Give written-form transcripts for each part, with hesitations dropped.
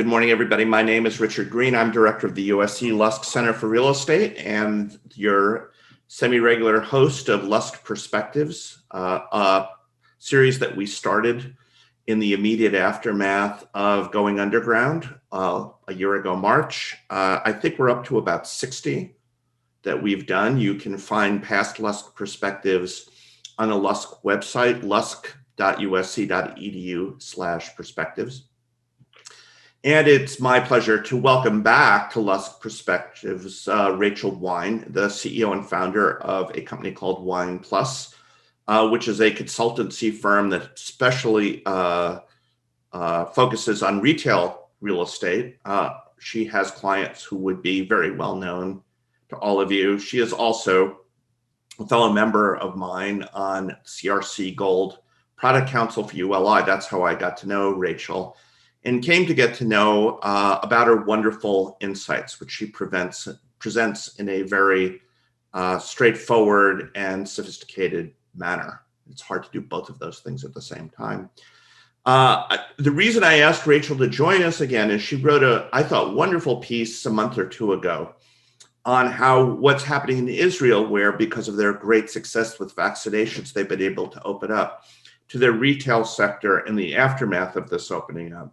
Good morning, everybody. My name is Richard Green. I'm director of the USC Lusk Center for Real Estate and your semi-regular host of Lusk Perspectives, a series that we started in the immediate aftermath of going underground a year ago, March. I think we're up to about 60 that we've done. You can find past Lusk Perspectives on the Lusk website, lusk.usc.edu/perspectives. And it's my pleasure to welcome back to Lusk Perspectives Rachel Wein, the CEO and founder of a company called Wein Plus, which is a consultancy firm that especially focuses on retail real estate. She has clients who would be very well known to all of you. She is also a fellow member of mine on CRC Gold Product Council for ULI. That's how I got to know Rachel, and came to get to know about her wonderful insights, which she presents in a very straightforward and sophisticated manner. It's hard to do both of those things at the same time. The reason I asked Rachel to join us again is she wrote I thought, wonderful piece a month or two ago on what's happening in Israel, where because of their great success with vaccinations, they've been able to open up to their retail sector in the aftermath of this opening up.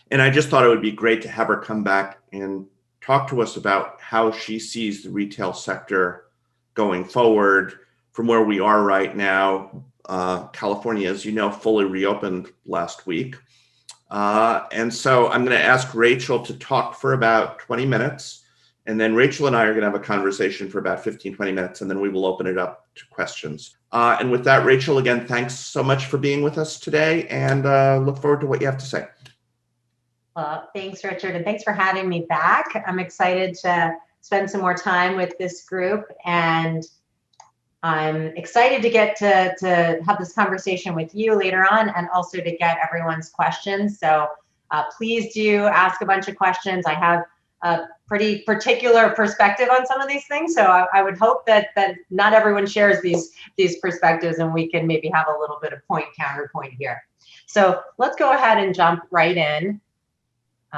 And I just thought it would be great to have her come back and talk to us about how she sees the retail sector going forward from where we are right now. California, as you know, fully reopened last week. And so I'm going to ask Rachel to talk for about 20 minutes. And then Rachel and I are going to have a conversation for about 15, 20 minutes, and then we will open it up to questions. And with that, Rachel, again, thanks so much for being with us today, and look forward to what you have to say. Well, thanks, Richard, and thanks for having me back. I'm excited to spend some more time with this group, and I'm excited to get to have this conversation with you later on, and also to get everyone's questions. So please do ask a bunch of questions. I have a pretty particular perspective on some of these things, so I would hope that not everyone shares these perspectives, and we can maybe have a little bit of counterpoint here. So let's go ahead and jump right in.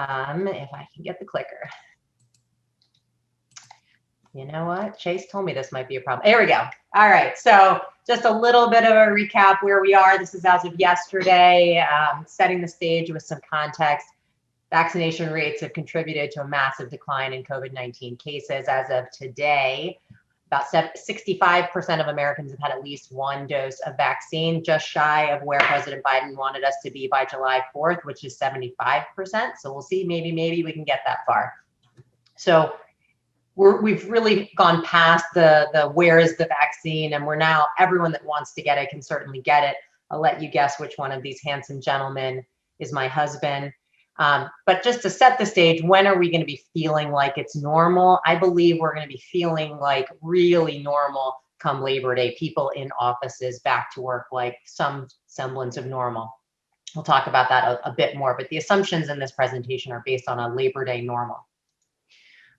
If I can get the clicker. You know what? Chase told me this might be a problem. There we go. All right. So just a little bit of a recap where we are. This is as of yesterday, setting the stage with some context. Vaccination rates have contributed to a massive decline in COVID-19 cases. As of today, about 65% of Americans have had at least one dose of vaccine, just shy of where President Biden wanted us to be by July 4th, which is 75%. So we'll see, maybe we can get that far. So we've really gone past the where is the vaccine, and we're now, everyone that wants to get it can certainly get it. I'll let you guess which one of these handsome gentlemen is my husband. But just to set the stage, when are we going to be feeling like it's normal? I believe we're going to be feeling like really normal come Labor Day, people in offices back to work like some semblance of normal. We'll talk about that a bit more, but the assumptions in this presentation are based on a Labor Day normal.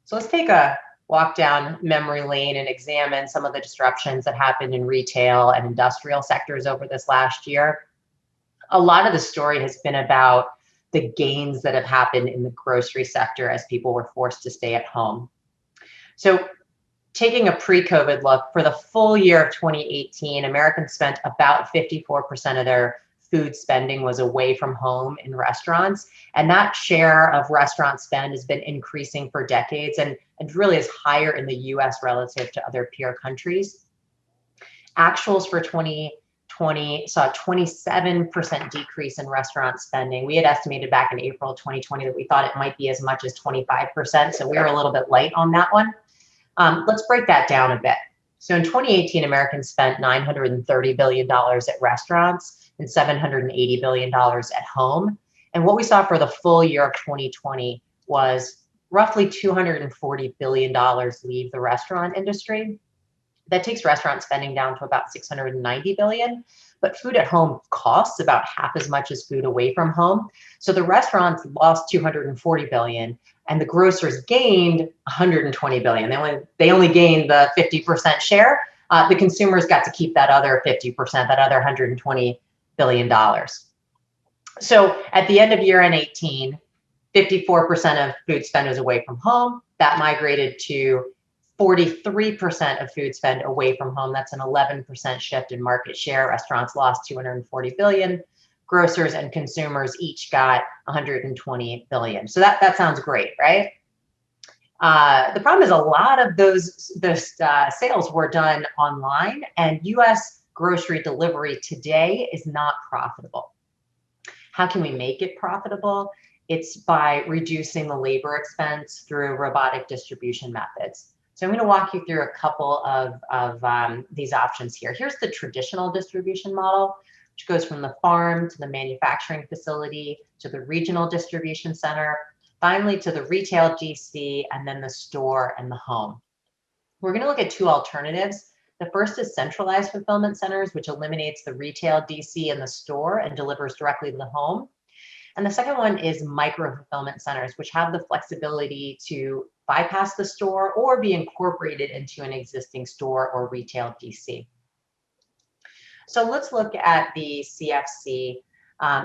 So let's take a walk down memory lane and examine some of the disruptions that happened in retail and industrial sectors over this last year. A lot of the story has been about the gains that have happened in the grocery sector as people were forced to stay at home. So taking a pre-COVID look, for the full year of 2018, Americans spent about 54% of their food spending was away from home in restaurants. And that share of restaurant spend has been increasing for decades and really is higher in the US relative to other peer countries. Actuals for 2020 saw a 27% decrease in restaurant spending. We had estimated back in April 2020 that we thought it might be as much as 25%. So we were a little bit light on that one. Let's break that down a bit. So in 2018, Americans spent $930 billion at restaurants and $780 billion at home. And what we saw for the full year of 2020 was roughly $240 billion leave the restaurant industry. That takes restaurant spending down to about $690 billion, but food at home costs about half as much as food away from home. So the restaurants lost $240 billion and the grocers gained $120 billion. They only gained the 50% share. The consumers got to keep that other 50%, that other $120 billion. So at the end of year end 18, 54% of food spend is away from home. That migrated to 43% of food spend away from home. That's an 11% shift in market share. Restaurants lost 240 billion. Grocers and consumers each got 128 billion. So that sounds great, right? The problem is a lot of those sales were done online, and US grocery delivery today is not profitable. How can we make it profitable? It's by reducing the labor expense through robotic distribution methods. So I'm going to walk you through a couple of these options here. Here's the traditional distribution model, which goes from the farm to the manufacturing facility to the regional distribution center, finally to the retail DC, and then the store and the home. We're going to look at two alternatives. The first is centralized fulfillment centers, which eliminates the retail DC and the store and delivers directly to the home. And the second one is micro fulfillment centers, which have the flexibility to bypass the store or be incorporated into an existing store or retail DC. So let's look at the CFC.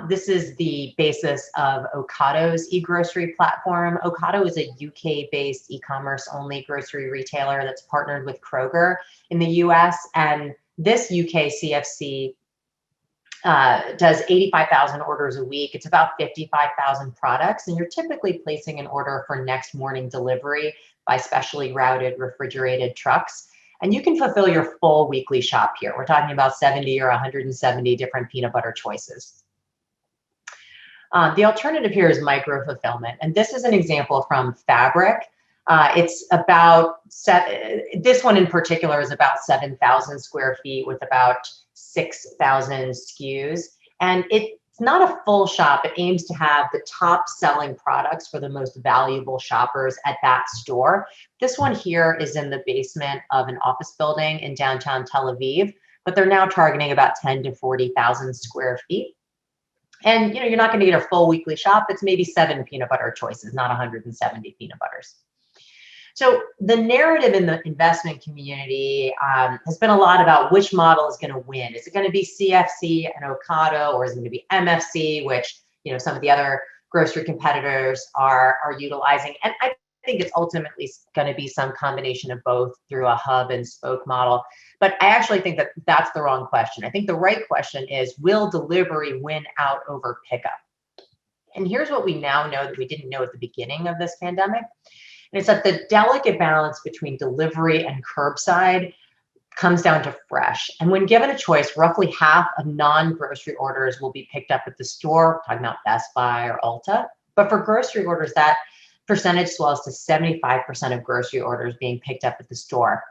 This is the basis of Ocado's e-grocery platform. Ocado is a UK-based e-commerce only grocery retailer that's partnered with Kroger in the US. And this UK CFC does 85,000 orders a week. It's about 55,000 products, and you're typically placing an order for next morning delivery by specially routed refrigerated trucks. And you can fulfill your full weekly shop here. We're talking about 70 or 170 different peanut butter choices. The alternative here is micro fulfillment, and this is an example from Fabric. It's about, this one in particular is about 7,000 square feet with about 6,000 SKUs. And it's not a full shop. It aims to have the top selling products for the most valuable shoppers at that store. This one here is in the basement of an office building in downtown Tel Aviv, but they're now targeting about 10 to 40,000 square feet. And you're not going to get a full weekly shop. It's maybe 7 peanut butter choices, not 170 peanut butters. So the narrative in the investment community has been a lot about which model is going to win. Is it going to be CFC and Ocado, or is it going to be MFC, which some of the other grocery competitors are utilizing? And I think it's ultimately going to be some combination of both through a hub and spoke model. But I actually think that that's the wrong question. I think the right question is, will delivery win out over pickup? And here's what we now know that we didn't know at the beginning of this pandemic. And it's that the delicate balance between delivery and curbside comes down to fresh. And when given a choice, roughly half of non-grocery orders will be picked up at the store, talking about Best Buy or Ulta. But for grocery orders, that percentage swells to 75% of grocery orders being picked up at the store.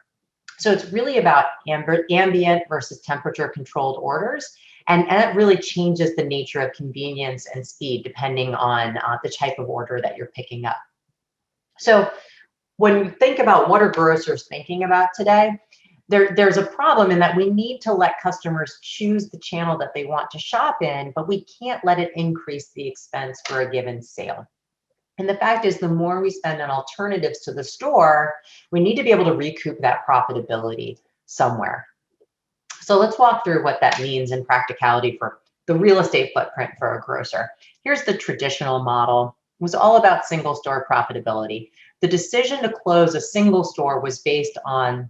So it's really about ambient versus temperature controlled orders. And that really changes the nature of convenience and speed depending on the type of order that you're picking up. So when we think about what are grocers thinking about today, there's a problem in that we need to let customers choose the channel that they want to shop in, but we can't let it increase the expense for a given sale. And the fact is, the more we spend on alternatives to the store, we need to be able to recoup that profitability somewhere. So let's walk through what that means in practicality for the real estate footprint for a grocer. Here's the traditional model. It was all about single store profitability. The decision to close a single store was based on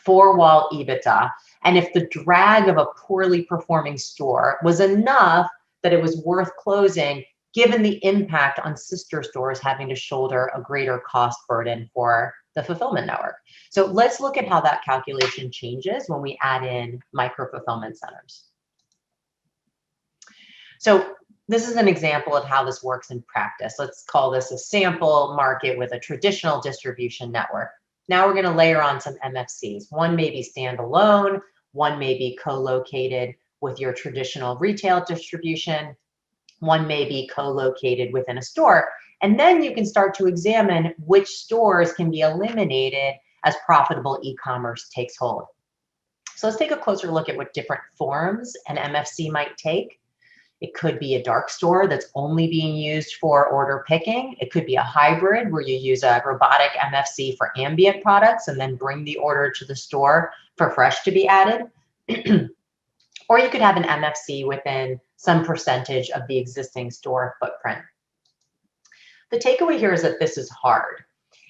four-wall EBITDA. And if the drag of a poorly performing store was enough that it was worth closing, given the impact on sister stores having to shoulder a greater cost burden for the fulfillment network. So let's look at how that calculation changes when we add in micro fulfillment centers. So this is an example of how this works in practice. Let's call this a sample market with a traditional distribution network. Now we're going to layer on some MFCs. One may be standalone, one may be co-located with your traditional retail distribution, one may be co-located within a store. And then you can start to examine which stores can be eliminated as profitable e-commerce takes hold. So let's take a closer look at what different forms an MFC might take. It could be a dark store that's only being used for order picking. It could be a hybrid where you use a robotic MFC for ambient products and then bring the order to the store for fresh to be added. Or you could have an MFC within some percentage of the existing store footprint. The takeaway here is that this is hard.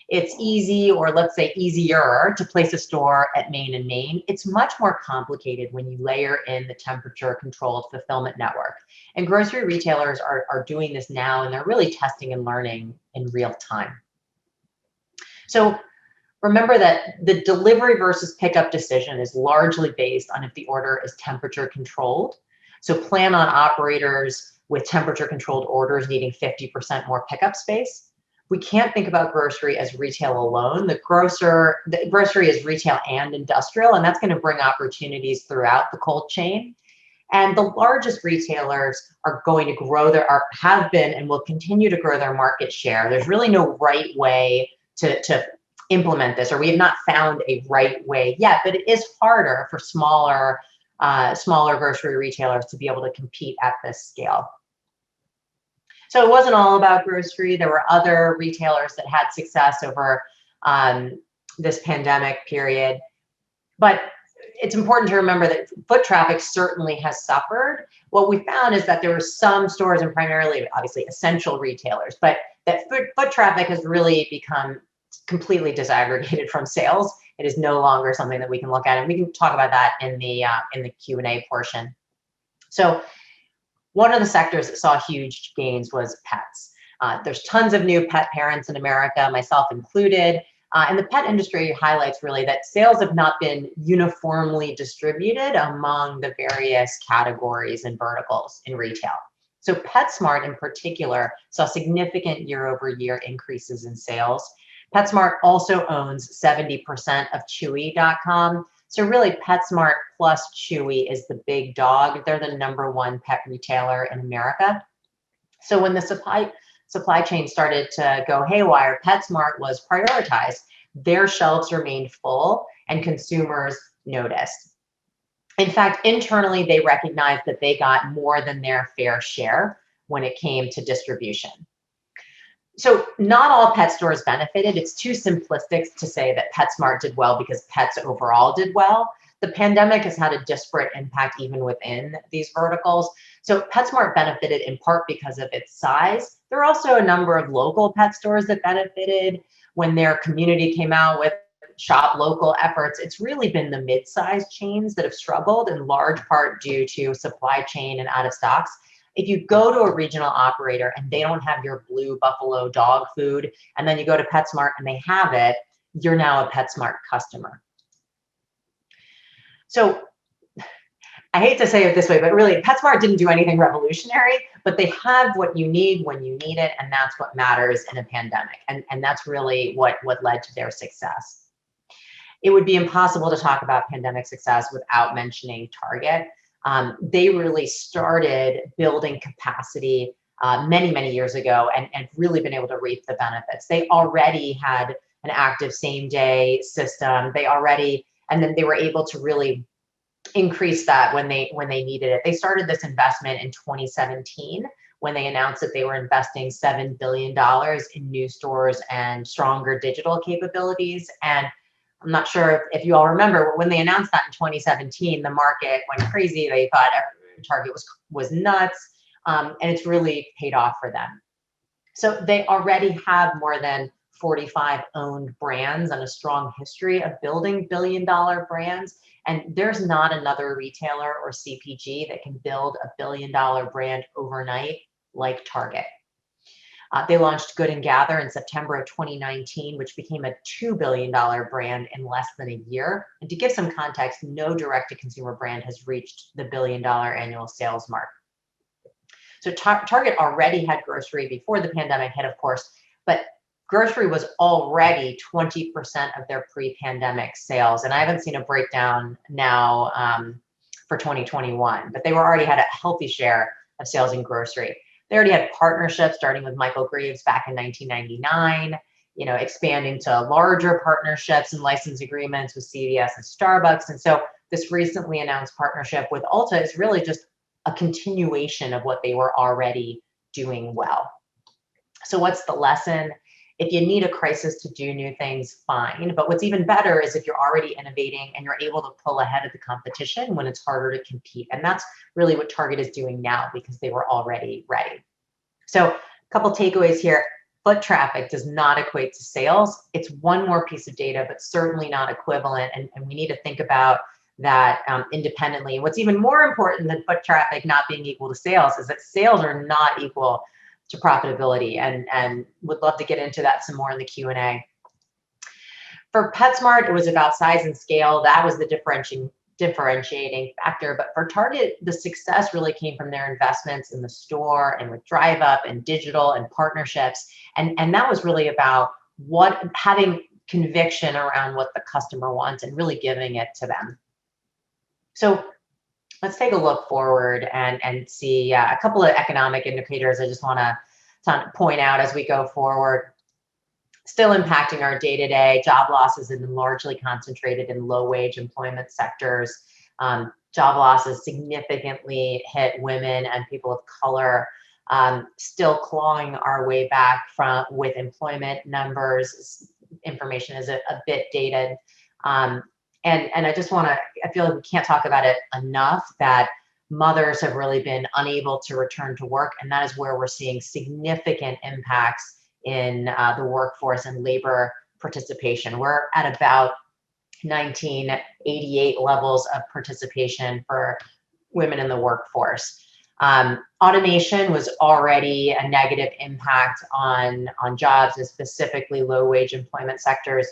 It's easy, or let's say easier, to place a store at Main and Main. It's much more complicated when you layer in the temperature-controlled fulfillment network. And grocery retailers are doing this now, and they're really testing and learning in real time. So remember that the delivery versus pickup decision is largely based on if the order is temperature controlled. So plan on operators with temperature controlled orders needing 50% more pickup space. We can't think about grocery as retail alone. The grocery is retail and industrial, and that's going to bring opportunities throughout the cold chain. And the largest retailers are going to grow have been and will continue to grow their market share. There's really no right way to implement this, or we have not found a right way yet, but it is harder for smaller grocery retailers to be able to compete at this scale. So it wasn't all about grocery. There were other retailers that had success over this pandemic period. But it's important to remember that foot traffic certainly has suffered. What we found is that there were some stores, and primarily, obviously, essential retailers, but that foot traffic has really become completely disaggregated from sales. It is no longer something that we can look at, and we can talk about that in the Q&A portion. So one of the sectors that saw huge gains was pets. There's tons of new pet parents in America, myself included. And the pet industry highlights really that sales have not been uniformly distributed among the various categories and verticals in retail. So PetSmart in particular saw significant year-over-year increases in sales. PetSmart also owns 70% of Chewy.com. So really PetSmart plus Chewy is the big dog. They're the #1 pet retailer in America. So when the supply chain started to go haywire, PetSmart was prioritized. Their shelves remained full and consumers noticed. In fact, internally, they recognized that they got more than their fair share when it came to distribution. So not all pet stores benefited. It's too simplistic to say that PetSmart did well because pets overall did well. The pandemic has had a disparate impact even within these verticals. So PetSmart benefited in part because of its size. There are also a number of local pet stores that benefited when their community came out with shop local efforts. It's really been the mid-sized chains that have struggled, in large part due to supply chain and out of stocks. If you go to a regional operator and they don't have your Blue Buffalo dog food, and then you go to PetSmart and they have it, you're now a PetSmart customer. So I hate to say it this way, but really PetSmart didn't do anything revolutionary, but they have what you need when you need it, and that's what matters in a pandemic. And that's really what led to their success. It would be impossible to talk about pandemic success without mentioning Target. They really started building capacity many, many years ago and really been able to reap the benefits. They already had an active same-day system. And then they were able to really increase that when they needed it. They started this investment in 2017 when they announced that they were investing $7 billion in new stores and stronger digital capabilities. And I'm not sure if you all remember, but when they announced that in 2017, the market went crazy. They thought Target was nuts, and it's really paid off for them. So they already have more than 45 owned brands and a strong history of building billion-dollar brands. And there's not another retailer or CPG that can build a billion-dollar brand overnight like Target. They launched Good & Gather in September of 2019, which became a $2 billion brand in less than a year. And to give some context, no direct-to-consumer brand has reached the $1 billion annual sales mark. So Target already had grocery before the pandemic hit, of course, but grocery was already 20% of their pre-pandemic sales. And I haven't seen a breakdown now for 2021, but they already had a healthy share of sales in grocery. They already had partnerships starting with Michael Greaves back in 1999, expanding to larger partnerships and license agreements with CVS and Starbucks. And so this recently announced partnership with Ulta is really just a continuation of what they were already doing well. So what's the lesson? If you need a crisis to do new things, fine. But what's even better is if you're already innovating and you're able to pull ahead of the competition when it's harder to compete. And that's really what Target is doing now because they were already ready. So a couple takeaways here. foot traffic does not equate to sales. It's one more piece of data, but certainly not equivalent. And we need to think about that independently. What's even more important than foot traffic not being equal to sales is that sales are not equal to profitability. And would love to get into that some more in the Q&A. For PetSmart, it was about size and scale. That was the differentiating factor. But for Target, the success really came from their investments in the store and with Drive Up and digital and partnerships. And that was really about having conviction around what the customer wants and really giving it to them. So let's take a look forward and see a couple of economic indicators I just want to point out as we go forward. Still impacting our day-to-day. Job losses have been largely concentrated in low-wage employment sectors. Job losses significantly hit women and people of color. Still clawing our way back with employment numbers. Information is a bit dated. And I just I feel like we can't talk about it enough that mothers have really been unable to return to work. And that is where we're seeing significant impacts in the workforce and labor participation. We're at about 1988 levels of participation for women in the workforce. Automation was already a negative impact on jobs and specifically low-wage employment sectors.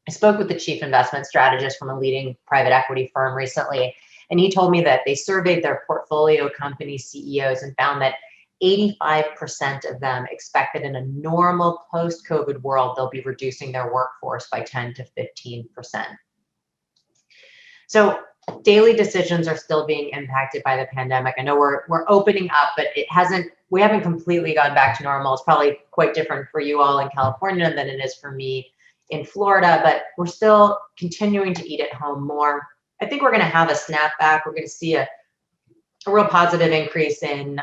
I spoke with the chief investment strategist from a leading private equity firm recently, and he told me that they surveyed their portfolio company CEOs and found that 85% of them expect that in a normal post-COVID world, they'll be reducing their workforce by 10 to 15%. So daily decisions are still being impacted by the pandemic. I know we're opening up, but we haven't completely gone back to normal. It's probably quite different for you all in California than it is for me in Florida, but we're still continuing to eat at home more. I think we're going to have a snapback. We're going to see a real positive increase in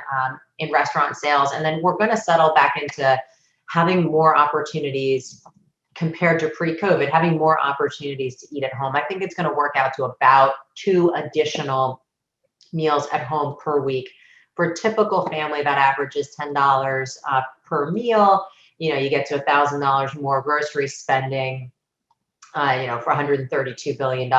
restaurant sales. And then we're going to settle back into having more opportunities compared to pre-COVID, having more opportunities to eat at home. I think it's going to work out to about 2 additional meals at home per week. For a typical family, that averages $10 per meal. You get to $1,000 more grocery spending, for $132 billion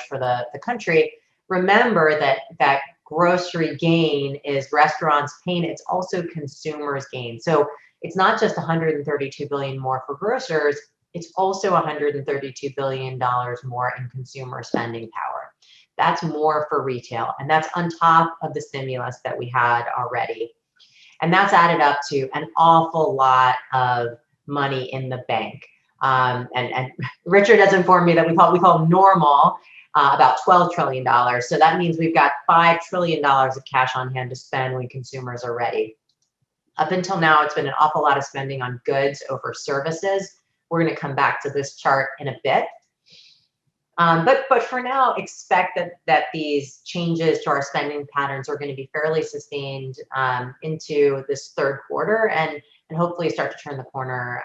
for the country. Remember that grocery gain is restaurants' pain. It's also consumers' gain. So it's not just $132 billion more for grocers. It's also $132 billion more in consumer spending power. That's more for retail. And that's on top of the stimulus that we had already. And that's added up to an awful lot of money in the bank. And Richard has informed me that we call normal about $12 trillion. So that means we've got $5 trillion of cash on hand to spend when consumers are ready. Up until now, it's been an awful lot of spending on goods over services. We're going to come back to this chart in a bit. But for now, expect that these changes to our spending patterns are going to be fairly sustained into this third quarter and hopefully start to turn the corner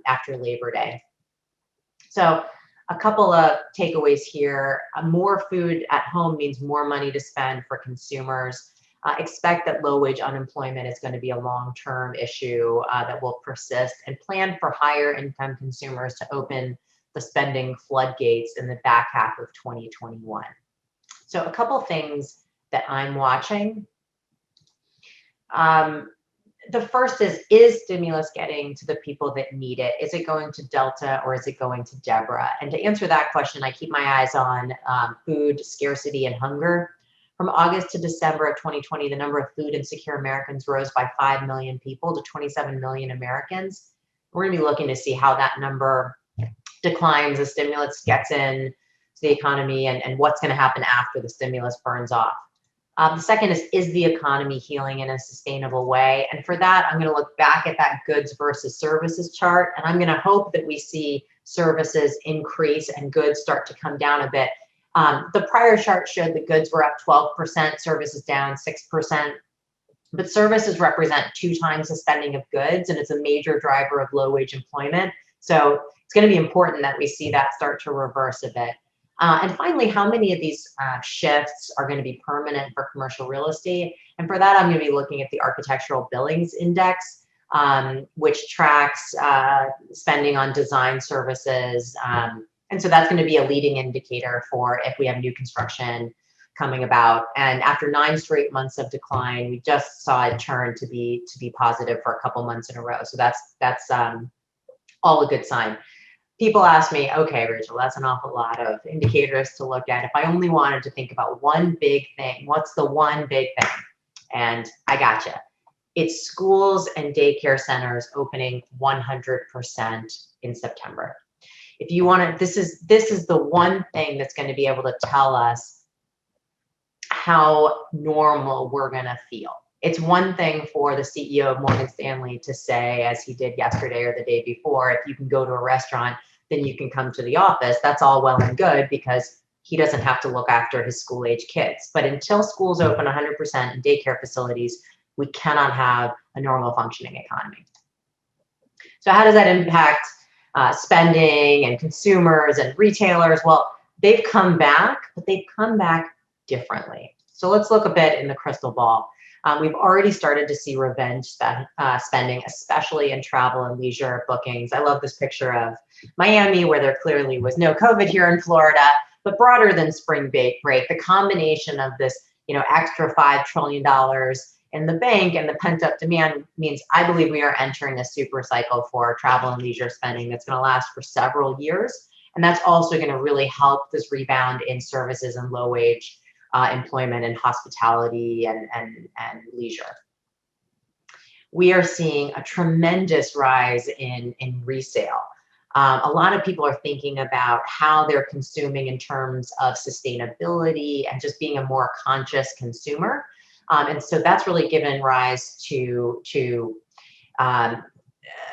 after Labor Day. So a couple of takeaways here. More food at home means more money to spend for consumers. Expect that low-wage unemployment is going to be a long-term issue that will persist, and plan for higher income consumers to open the spending floodgates in the back half of 2021. So a couple things that I'm watching. The first is stimulus getting to the people that need it? Is it going to Delta or is it going to Deborah? And to answer that question, I keep my eyes on food scarcity and hunger. From August to December of 2020, the number of food insecure Americans rose by 5 million people to 27 million Americans. We're going to be looking to see how that number declines as stimulus gets in to the economy and what's going to happen after the stimulus burns off. The second is the economy healing in a sustainable way? And for that, I'm going to look back at that goods versus services chart, and I'm going to hope that we see services increase and goods start to come down a bit. The prior chart showed that goods were up 12%, services down 6%, but services represent 2 times the spending of goods, and it's a major driver of low-wage employment. So it's going to be important that we see that start to reverse a bit. And finally, how many of these shifts are going to be permanent for commercial real estate? And for that, I'm going to be looking at the Architectural Billings Index. which tracks spending on design services. And so that's going to be a leading indicator for if we have new construction coming about. And after 9 straight months of decline, we just saw it turn to be positive for a couple months in a row. So that's all a good sign. People ask me, okay, Rachel, that's an awful lot of indicators to look at. If I only wanted to think about one big thing, what's the one big thing? And I gotcha. It's schools and daycare centers opening 100% in September. If you want to, this is the one thing that's going to be able to tell us how normal we're going to feel. It's one thing for the CEO of Morgan Stanley to say, as he did yesterday or the day before, if you can go to a restaurant, then you can come to the office. That's all well and good because he doesn't have to look after his school-age kids. But until schools open 100% in daycare facilities, we cannot have a normal functioning economy. So how does that impact spending and consumers and retailers? Well, they've come back, but they've come back differently. So let's look a bit in the crystal ball. We've already started to see revenge spending, especially in travel and leisure bookings. I love this picture of Miami, where there clearly was no COVID here in Florida, but broader than spring break, the combination of this, extra $5 trillion in the bank and the pent-up demand means I believe we are entering a super cycle for travel and leisure spending that's going to last for several years. And that's also going to really help this rebound in services and low-wage employment and hospitality and leisure. We are seeing a tremendous rise in resale. A lot of people are thinking about how they're consuming in terms of sustainability and just being a more conscious consumer. And so that's really given rise to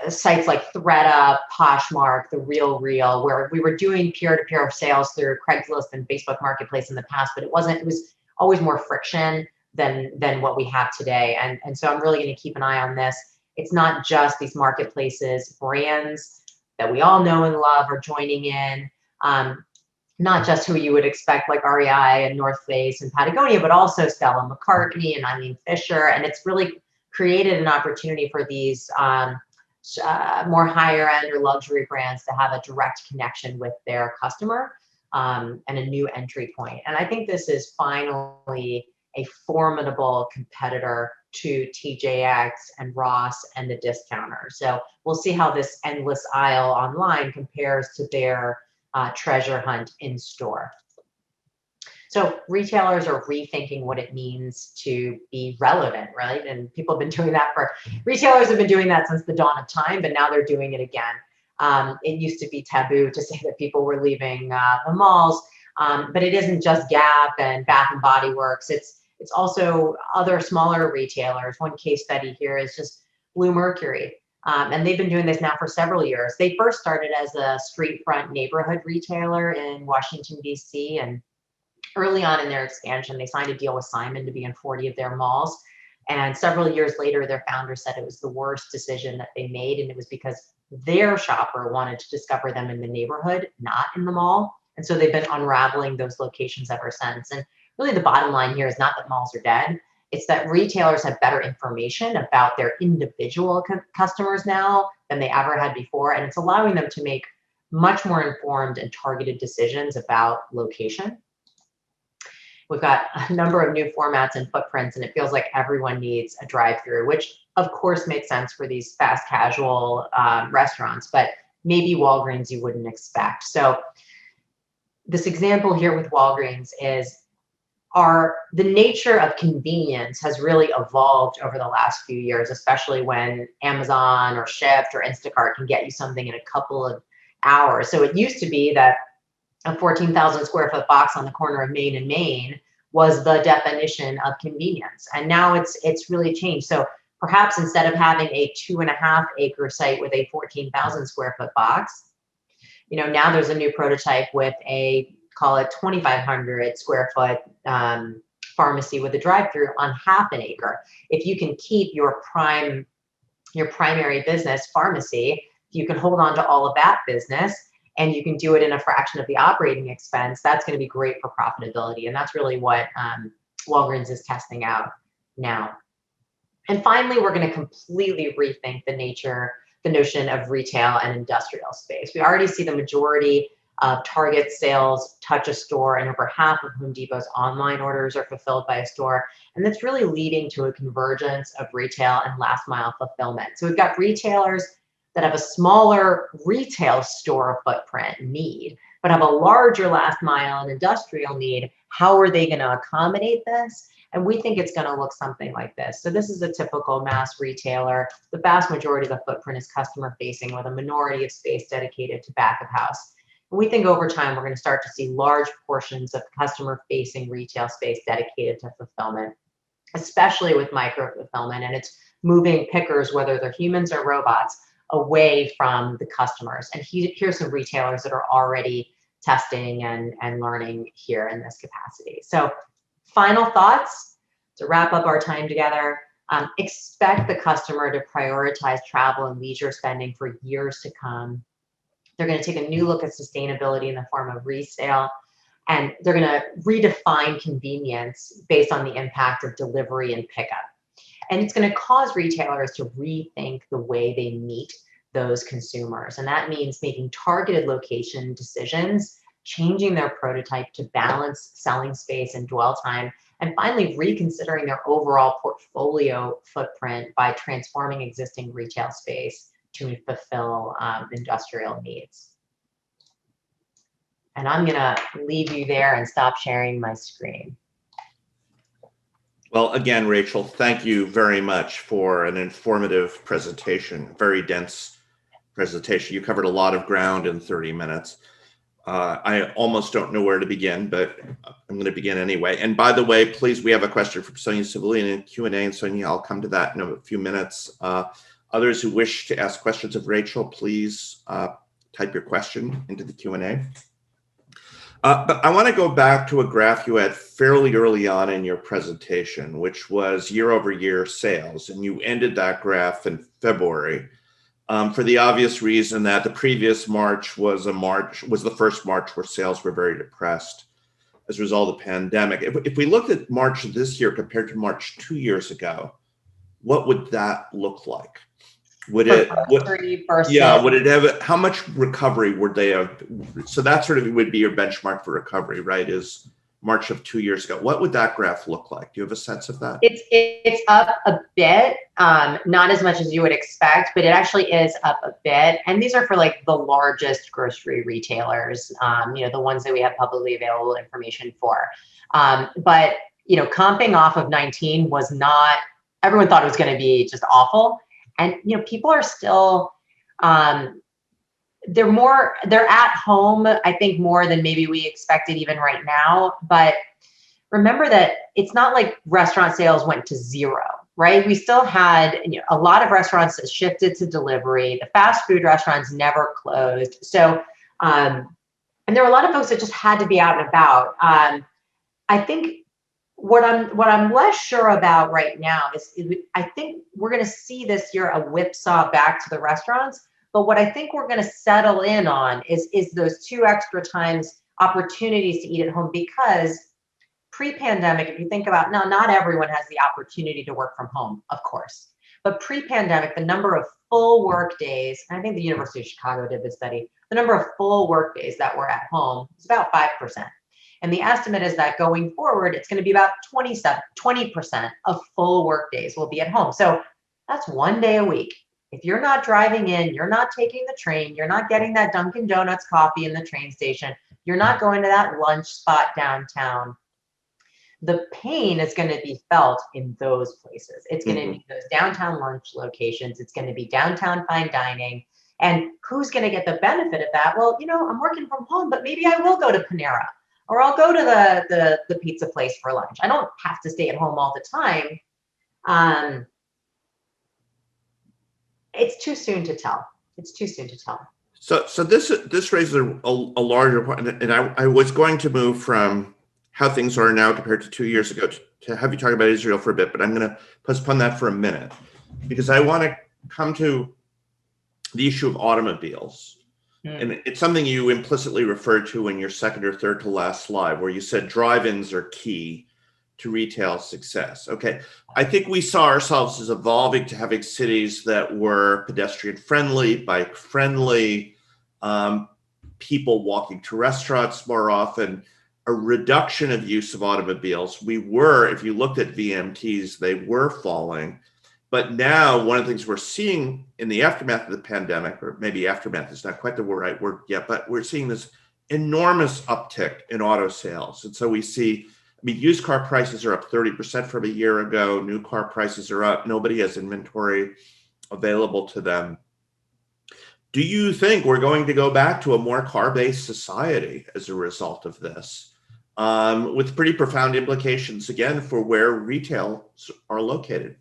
sites like ThredUp, Poshmark, The RealReal, where we were doing peer-to-peer sales through Craigslist and Facebook Marketplace in the past, but it was always more friction than what we have today. And so I'm really going to keep an eye on this. It's not just these marketplaces, brands that we all know and love are joining in, not just who you would expect like REI and North Face and Patagonia, but also Stella McCartney and Eileen Fisher. And it's really created an opportunity for these more higher end or luxury brands to have a direct connection with their customer and a new entry point. And I think this is finally a formidable competitor to TJX and Ross and the discounter. So we'll see how this endless aisle online compares to their treasure hunt in store. So retailers are rethinking what it means to be relevant, right? And retailers have been doing that since the dawn of time, but now they're doing it again. It used to be taboo to say that people were leaving the malls, but it isn't just Gap and Bath and Body Works. It's also other smaller retailers. One case study here is just Blue Mercury. And they've been doing this now for several years. They first started as a street front neighborhood retailer in Washington, D.C. And early on in their expansion, they signed a deal with Simon to be in 40 of their malls. And several years later, their founder said it was the worst decision that they made. And it was because their shopper wanted to discover them in the neighborhood, not in the mall. And so they've been unraveling those locations ever since. And really the bottom line here is not that malls are dead. It's that retailers have better information about their individual customers now than they ever had before. And it's allowing them to make much more informed and targeted decisions about location. We've got a number of new formats and footprints, and it feels like everyone needs a drive-through, which of course makes sense for these fast casual restaurants, but maybe Walgreens you wouldn't expect. So this example here with Walgreens is the nature of convenience has really evolved over the last few years, especially when Amazon or Shipt or Instacart can get you something in a couple of hours. So it used to be that a 14,000 square foot box on the corner of Main and Main was the definition of convenience. And now it's really changed. So perhaps instead of having a 2.5 acre site with a 14,000 square foot box, now there's a new prototype with call it 2,500 square foot pharmacy with a drive-through on 0.5 acre. If you can keep your primary business pharmacy, you can hold on to all of that business and you can do it in a fraction of the operating expense. That's going to be great for profitability. And that's really what Walgreens is testing out now. And finally, we're going to completely rethink the notion of retail and industrial space. We already see the majority of Target sales touch a store, and over half of Home Depot's online orders are fulfilled by a store. And that's really leading to a convergence of retail and last mile fulfillment. So we've got retailers that have a smaller retail store footprint need, but have a larger last mile and industrial need. How are they going to accommodate this? And we think it's going to look something like this. So this is a typical mass retailer. The vast majority of the footprint is customer facing, with a minority of space dedicated to back of house. And we think over time, we're going to start to see large portions of customer facing retail space dedicated to fulfillment, especially with micro fulfillment. And it's moving pickers, whether they're humans or robots, away from the customers. And here's some retailers that are already testing and learning here in this capacity. So final thoughts to wrap up our time together. Expect the customer to prioritize travel and leisure spending for years to come. They're going to take a new look at sustainability in the form of resale, and they're going to redefine convenience based on the impact of delivery and pickup. And it's going to cause retailers to rethink the way they meet those consumers. And that means making targeted location decisions, changing their prototype to balance selling space and dwell time, and finally reconsidering their overall portfolio footprint by transforming existing retail space to fulfill industrial needs. And I'm gonna leave you there and stop sharing my screen. Well, again, Rachel, thank you very much for an informative presentation, very dense presentation. You covered a lot of ground in 30 minutes. I almost don't know where to begin, but I'm going to begin anyway. And by the way, please, we have a question from Sonia Civilian in Q&A, and Sonia, I'll come to that in a few minutes. Others who wish to ask questions of Rachel, please type your question into the Q&A. But I want to go back to a graph you had fairly early on in your presentation, which was year-over-year sales, and you ended that graph in February. For the obvious reason that the previous March was the first March where sales were very depressed as a result of the pandemic. If we looked at March this year compared to March 2 years ago, what would that look like? Would it have, how much recovery would they have? So that sort of would be your benchmark for recovery, right? Is March of 2 years ago. What would that graph look like? Do you have a sense of that? It's up a bit, not as much as you would expect, but it actually is up a bit. And these are for like the largest grocery retailers, the ones that we have publicly available information for. But comping off of 19 was not, everyone thought it was going to be just awful. And people are still, they're at home, I think, more than maybe we expected even right now. But remember that it's not like restaurant sales went to zero, right? We still had a lot of restaurants that shifted to delivery. The fast food restaurants never closed. So, and there were a lot of folks that just had to be out and about. I think what I'm less sure about right now is I think we're going to see this year a whipsaw back to the restaurants. But what I think we're going to settle in on is those 2 extra times opportunities to eat at home, because pre-pandemic, if you think about, now not everyone has the opportunity to work from home, of course, but pre-pandemic, the number of full work days, and I think the University of Chicago did this study, the number of full work days that were at home is about 5%. And the estimate is that going forward, it's going to be about 20% of full work days will be at home. So that's 1 day a week. If you're not driving in, you're not taking the train, you're not getting that Dunkin' Donuts coffee in the train station, you're not going to that lunch spot downtown, the pain is going to be felt in those places. It's going to be those downtown lunch locations. It's going to be downtown fine dining. And who's going to get the benefit of that? Well, I'm working from home, but maybe I will go to Panera, or I'll go to the pizza place for lunch. I don't have to stay at home all the time. It's too soon to tell. It's too soon to tell. So this raises a larger point, and I was going to move from how things are now compared to 2 years ago to have you talk about Israel for a bit, but I'm going to postpone that for a minute, because I want to come to the issue of automobiles. And it's something you implicitly referred to in your second or third to last slide, where you said drive-ins are key to retail success. Okay, I think we saw ourselves as evolving to having cities that were pedestrian friendly, bike friendly, people walking to restaurants more often, a reduction of use of automobiles. We were, if you looked at VMTs, they were falling. But now one of the things we're seeing in the aftermath of the pandemic, or maybe aftermath is not quite the right word yet, but we're seeing this enormous uptick in auto sales. And so we see, I mean, used car prices are up 30% from a year ago. New car prices are up. Nobody has inventory available to them. Do you think we're going to go back to a more car-based society as a result of this? With pretty profound implications, again, for where retailers are located.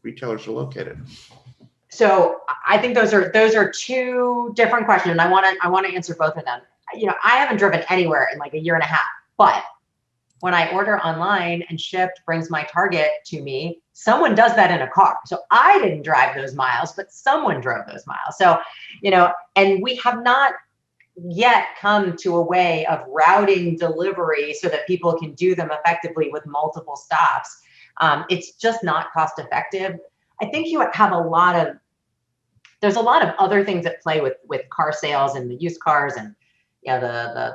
So I think those are two different questions, and I want to answer both of them. You know, I haven't driven anywhere in like a year and a half, but when I order online and Shipt brings my Target to me, someone does that in a car. So I didn't drive those miles, but someone drove those miles. So, you know, and we have not yet come to a way of routing delivery so that people can do them effectively with multiple stops. It's just not cost effective. I think you have there's a lot of other things at play with car sales and the used cars, and you know,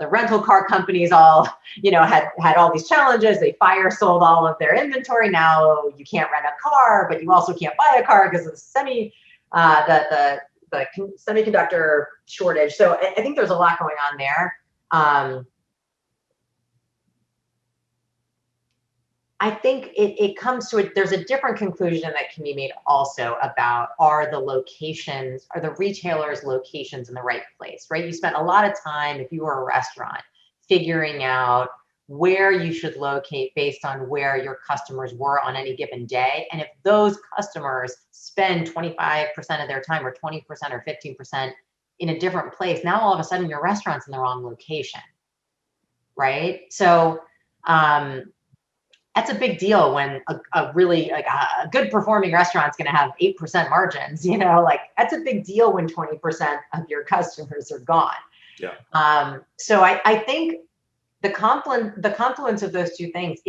the rental car companies all, you know, had all these challenges. They fire sold all of their inventory. Now you can't rent a car, but you also can't buy a car because of the semiconductor shortage. So I think there's a lot going on there. I think it comes to it. There's a different conclusion that can be made also about, are the retailers' locations in the right place, right? You spent a lot of time, if you were a restaurant, figuring out where you should locate based on where your customers were on any given day. And if those customers spend 25% of their time or 20% or 15% in a different place, now all of a sudden your restaurant's in the wrong location, right? So, that's a big deal when a really like a good performing restaurant's going to have 8% margins, you know, like that's a big deal when 20% of your customers are gone. Yeah. So I think the confluence of those two things,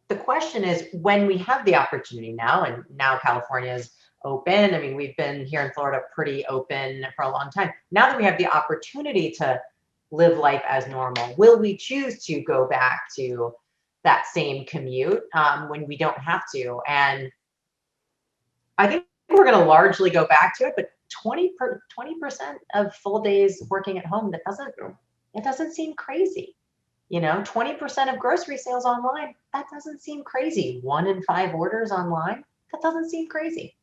the question is, when we have the opportunity now, and now California is open. I mean, we've been here in Florida pretty open for a long time. Now that we have the opportunity to live life as normal, will we choose to go back to that same commute when we don't have to? And I think we're going to largely go back to it, but 20% of full days working at home, it doesn't seem crazy. You know, 20% of grocery sales online, that doesn't seem crazy. 1 in 5 orders online, that doesn't seem crazy.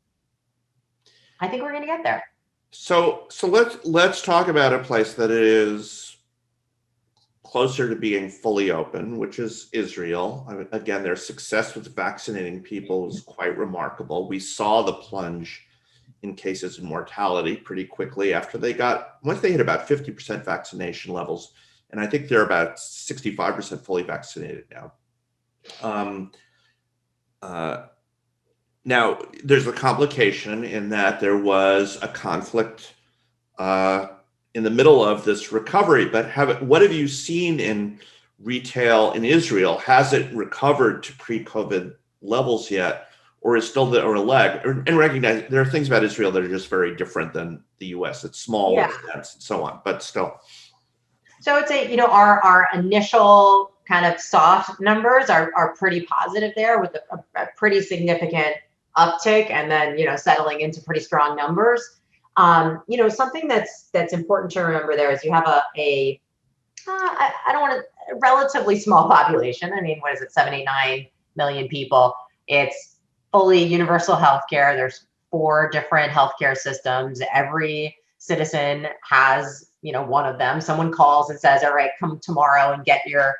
I think we're going to get there. So let's talk about a place that is closer to being fully open, which is Israel. I mean, again, their success with vaccinating people is quite remarkable. We saw the plunge in cases of mortality pretty quickly after once they hit about 50% vaccination levels, and I think they're about 65% fully vaccinated now. Now, there's a complication in that there was a conflict in the middle of this recovery, but what have you seen in retail in Israel? Has it recovered to pre-COVID levels yet, or is still a lag? And recognize there are things about Israel that are just very different than the US. It's small, it's dense, and so on, but still. So I would say, you know, our initial kind of soft numbers are pretty positive there, with a pretty significant uptick, and then, you know, settling into pretty strong numbers. You know, something that's important to remember there is you have a relatively small population. I mean, what is it, 79 million people? It's fully universal healthcare. There's 4 different healthcare systems. Every citizen has, you know, one of them. Someone calls and says, all right, come tomorrow and get your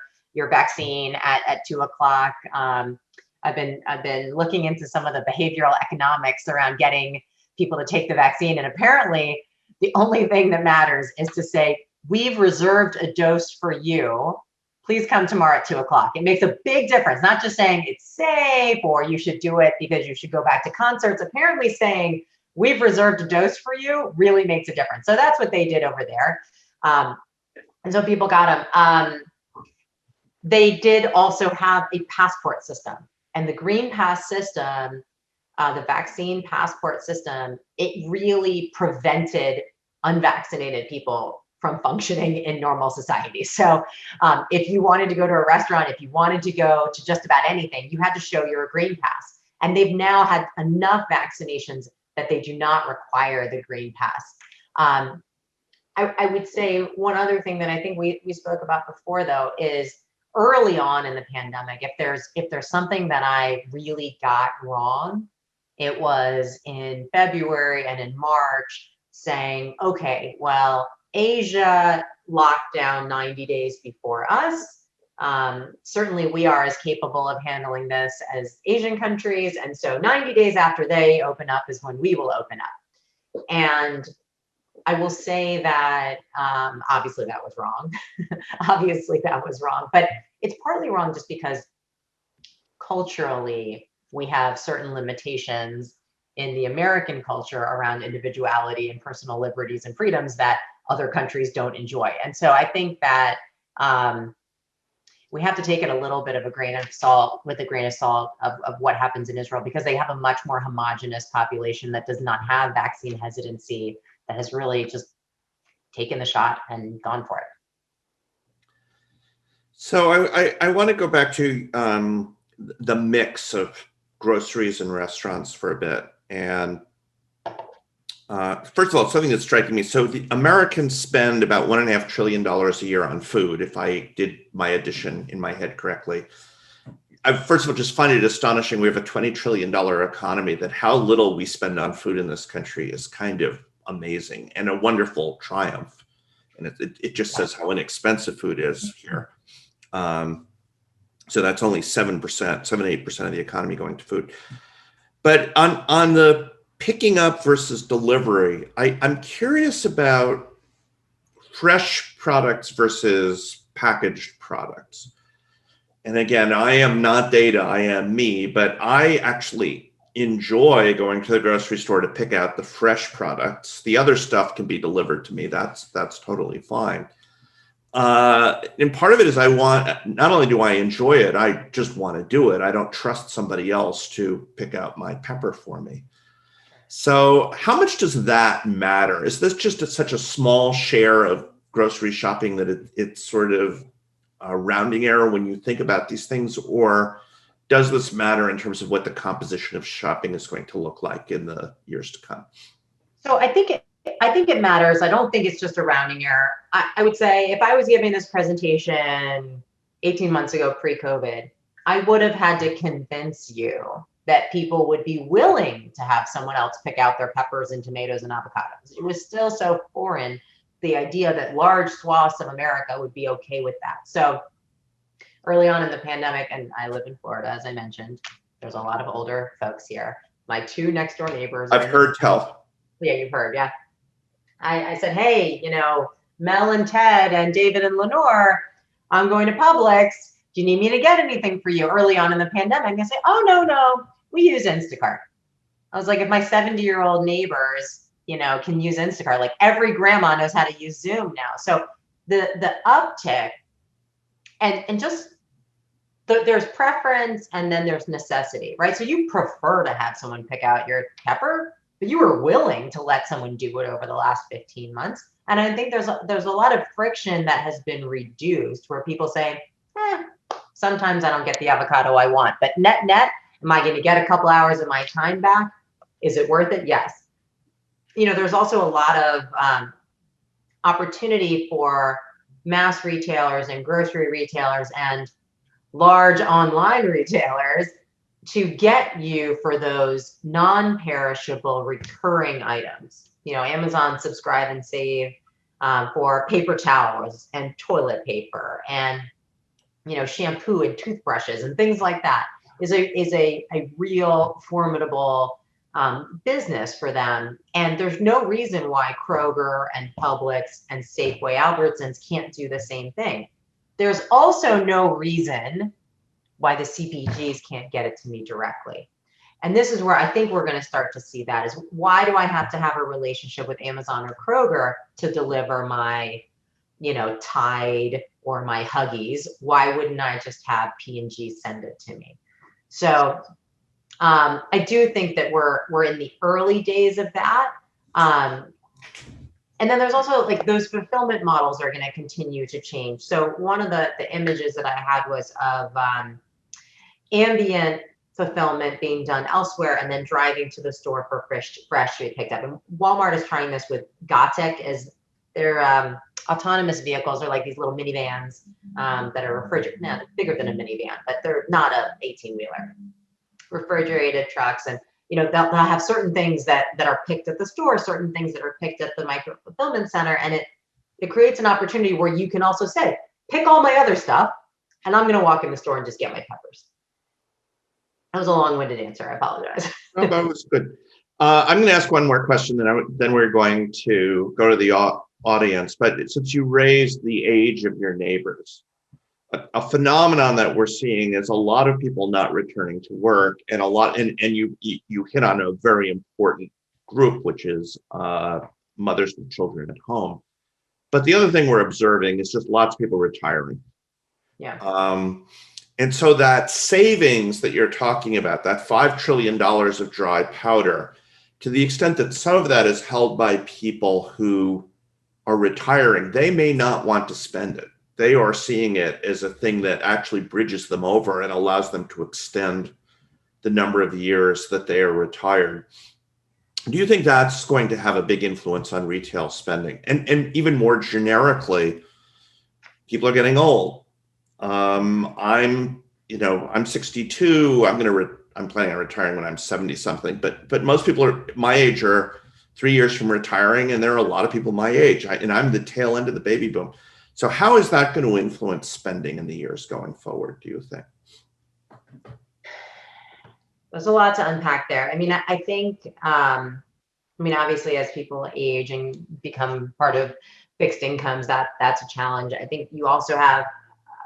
vaccine at 2:00. I've been looking into some of the behavioral economics around getting people to take the vaccine. And apparently the only thing that matters is to say, we've reserved a dose for you. Please come tomorrow at 2:00. It makes a big difference. Not just saying it's safe or you should do it because you should go back to concerts. Apparently saying we've reserved a dose for you really makes a difference. So that's what they did over there. And so people got them. they did also have a passport system, and the green pass system, the vaccine passport system, it really prevented unvaccinated people from functioning in normal society. So if you wanted to go to a restaurant, if you wanted to go to just about anything, you had to show your green pass. And they've now had enough vaccinations that they do not require the green pass. I would say one other thing that I think we spoke about before, though, is early on in the pandemic, if there's something that I really got wrong, it was in February and in March saying, okay, well, Asia locked down 90 days before us. Certainly we are as capable of handling this as Asian countries. And so 90 days after they open up is when we will open up. And I will say that obviously that was wrong. Obviously that was wrong, but it's partly wrong just because culturally we have certain limitations in the American culture around individuality and personal liberties and freedoms that other countries don't enjoy. And so I think that we have to take it a little bit of a grain of salt, with a grain of salt of what happens in Israel, because they have a much more homogenous population that does not have vaccine hesitancy, that has really just taken the shot and gone for it. So I want to go back to the mix of groceries and restaurants for a bit. And first of all, something that's striking me. So the Americans spend about $1.5 trillion a year on food, if I did my addition in my head correctly. I first of all just find it astonishing. We have a $20 trillion economy, that how little we spend on food in this country is kind of amazing and a wonderful triumph. And it just says how inexpensive food is here. So that's only 8% of the economy going to food. But on the picking up versus delivery, I'm curious about fresh products versus packaged products. And again, I am not data, I am me, but I actually enjoy going to the grocery store to pick out the fresh products. The other stuff can be delivered to me. That's totally fine. And part of it is not only do I enjoy it, I just want to do it. I don't trust somebody else to pick out my pepper for me. So how much does that matter? Is this just such a small share of grocery shopping that it's sort of a rounding error when you think about these things? Or does this matter in terms of what the composition of shopping is going to look like in the years to come? So I think it matters. I don't think it's just a rounding error. I would say if I was giving this presentation 18 months ago, pre-COVID, I would have had to convince you that people would be willing to have someone else pick out their peppers and tomatoes and avocados. It was still so foreign, the idea that large swaths of America would be okay with that. So early on in the pandemic, and I live in Florida, as I mentioned, there's a lot of older folks here. My two next door neighbors. I've heard tell. Yeah, you've heard, yeah. I said, hey, Mel and Ted and David and Lenore, I'm going to Publix. Do you need me to get anything for you? Early on in the pandemic, they say, oh, no, we use Instacart. I was like, if my 70-year-old neighbors, can use Instacart, like every grandma knows how to use Zoom now. So the uptick and just there's preference and then there's necessity, right? So you prefer to have someone pick out your pepper, but you were willing to let someone do it over the last 15 months. And I think there's a lot of friction that has been reduced where people say, sometimes I don't get the avocado I want, but net, am I going to get a couple hours of my time back? Is it worth it? Yes. There's also a lot of opportunity for mass retailers and grocery retailers and large online retailers to get you for those non-perishable recurring items. Amazon Subscribe and Save for paper towels and toilet paper and shampoo and toothbrushes and things like that is a real formidable business for them. And there's no reason why Kroger and Publix and Safeway Albertsons can't do the same thing. There's also no reason why the CPGs can't get it to me directly. And this is where I think we're going to start to see that is, why do I have to have a relationship with Amazon or Kroger to deliver my, Tide or my Huggies, why wouldn't I just have P&G send it to me? So I do think that we're in the early days of that. And then there's also like those fulfillment models are going to continue to change. So one of the images that I had was of ambient fulfillment being done elsewhere and then driving to the store for fresh to be picked up. And Walmart is trying this with Gotic as their autonomous vehicles are like these little minivans that are refrigerated. Now they're bigger than a minivan, but they're not a 18-wheeler. Refrigerated trucks, and they'll have certain things that are picked at the store, certain things that are picked at the micro fulfillment center, and it creates an opportunity where you can also say, pick all my other stuff, and I'm going to walk in the store and just get my peppers. That was a long-winded answer. I apologize. No, that was good. I'm going to ask one more question, then we're going to go to the audience. But since you raised the age of your neighbors, a phenomenon that we're seeing is a lot of people not returning to work, and you hit on a very important group, which is mothers with children at home. But the other thing we're observing is just lots of people retiring. Yeah. And so that savings that you're talking about, that $5 trillion of dry powder, to the extent that some of that is held by people who are retiring, they may not want to spend it. They are seeing it as a thing that actually bridges them over and allows them to extend the number of years that they are retired. Do you think that's going to have a big influence on retail spending? And even more generically, people are getting old. I'm 62. I'm planning on retiring when I'm 70 something. But most people are my age are 3 years from retiring, and there are a lot of people my age, and I'm the tail end of the baby boom. So how is that going to influence spending in the years going forward, do you think? There's a lot to unpack there. I mean, I think, obviously as people age and become part of fixed incomes, that's a challenge. I think you also have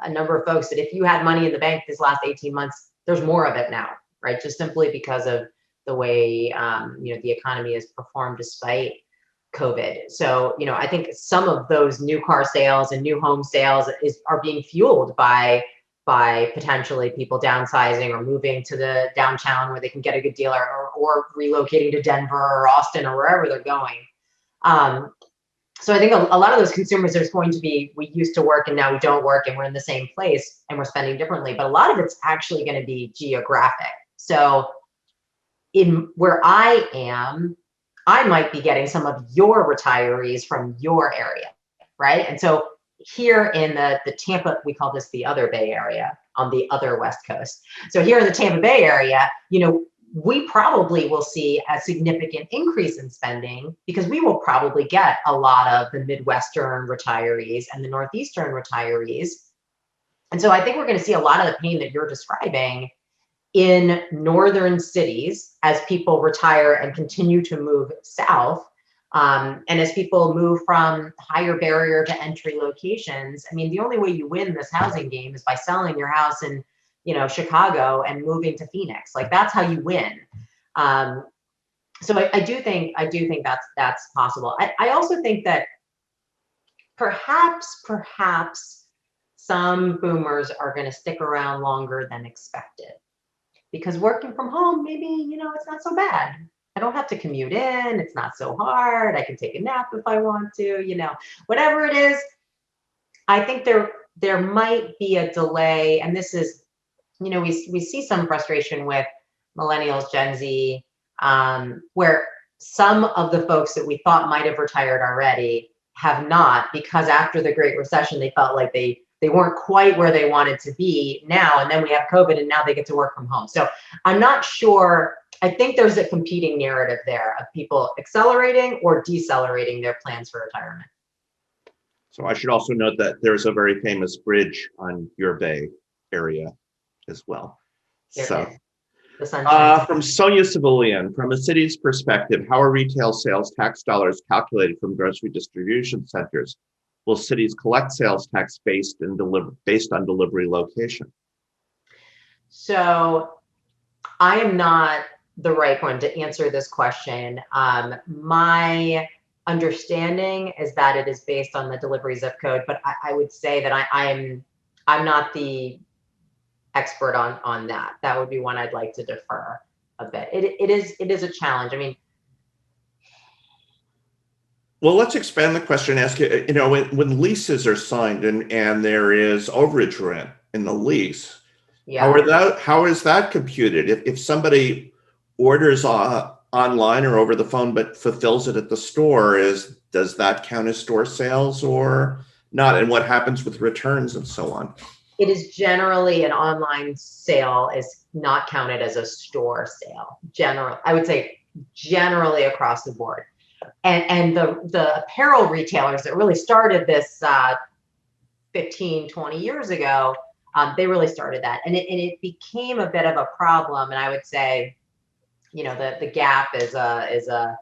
a number of folks that if you had money in the bank this last 18 months, there's more of it now, right? Just simply because of the way, the economy has performed despite COVID. So, I think some of those new car sales and new home sales are being fueled by potentially people downsizing or moving to the downtown where they can get a good deal, or relocating to Denver or Austin or wherever they're going. So I think a lot of those consumers, there's going to be, we used to work and now we don't work and we're in the same place and we're spending differently, but a lot of it's actually going to be geographic. So in where I am, I might be getting some of your retirees from your area, right? And so here in the Tampa, we call this the other Bay Area on the other West Coast. So here in the Tampa Bay area, we probably will see a significant increase in spending because we will probably get a lot of the Midwestern retirees and the Northeastern retirees. And so I think we're going to see a lot of the pain that you're describing in northern cities as people retire and continue to move south. And as people move from higher barrier to entry locations. I mean, the only way you win this housing game is by selling your house in Chicago and moving to Phoenix. Like that's how you win. So I do think that's possible. I also think that perhaps some boomers are going to stick around longer than expected because working from home, maybe, it's not so bad. I don't have to commute in. It's not so hard. I can take a nap if I want to, whatever it is. I think there might be a delay, and this is, we see some frustration with millennials, Gen Z, where some of the folks that we thought might have retired already have not, because after the Great Recession, they felt like they weren't quite where they wanted to be now. And then we have COVID and now they get to work from home. So I'm not sure. I think there's a competing narrative there of people accelerating or decelerating their plans for retirement. So I should also note that there's a very famous bridge on your Bay Area as well. So the sunshine. From Sonia Civilian, from a city's perspective, how are retail sales tax dollars calculated from grocery distribution centers? Will cities collect sales tax based on delivery location? So I am not the right one to answer this question. My understanding is that it is based on the delivery zip code, but I would say that I'm not the expert on that. That would be one I'd like to defer a bit. It is a challenge. I mean, well, let's expand the question. Ask you, when leases are signed and there is overage rent in the lease, yeah. how is that computed? If somebody orders online or over the phone but fulfills it at the store, does that count as store sales or not? And what happens with returns and so on? It is generally an online sale is not counted as a store sale. I would say generally across the board. And the apparel retailers that really started this 15, 20 years ago, they really started that. And it became a bit of a problem. And I would say, the Gap is a